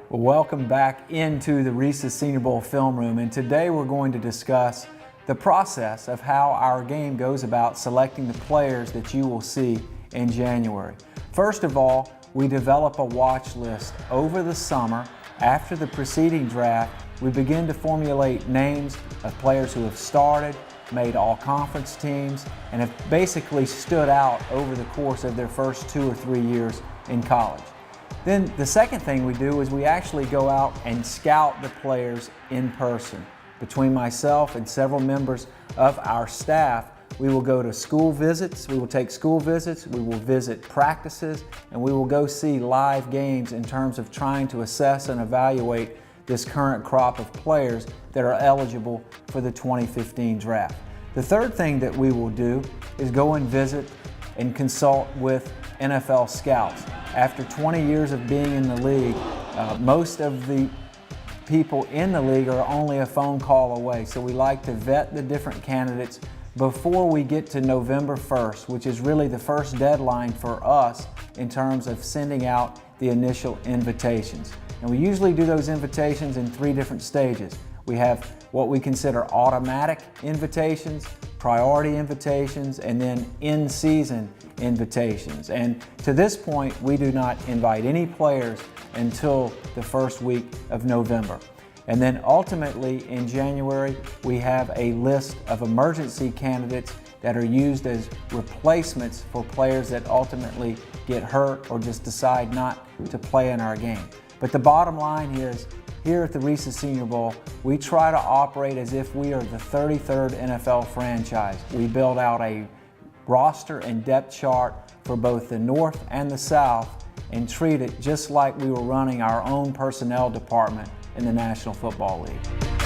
Well, welcome back into the Reese's Senior Bowl film room, and today we're going to discuss the process of how our game goes about selecting the players that you will see in January. First of all, we develop a watch list over the summer. After the preceding draft, we begin to formulate names of players who have started, made all-conference teams, and have basically stood out over the course of their first 2 or 3 years in college. Then the second thing we do is we actually go out and scout the players in person. Between myself and several members of our staff, we will go to school visits, we will take school visits, we will visit practices, and we will go see live games in terms of trying to assess and evaluate this current crop of players that are eligible for the 2015 draft. The third thing that we will do is go and visit and consult with NFL scouts. After 20 years of being in the league, most of the people in the league are only a phone call away. So we like to vet the different candidates before we get to November 1st, which is really the first deadline for us in terms of sending out the initial invitations. And we usually do those invitations in 3 different stages. We have what we consider automatic invitations, priority invitations, and then in-season invitations. And to this point, we do not invite any players until the first week of November. And then ultimately in January, we have a list of emergency candidates that are used as replacements for players that ultimately get hurt or just decide not to play in our game. But the bottom line here is, here at the Reese's Senior Bowl, we try to operate as if we are the 33rd NFL franchise. We build out a roster and depth chart for both the North and the South and treat it just like we were running our own personnel department in the National Football League.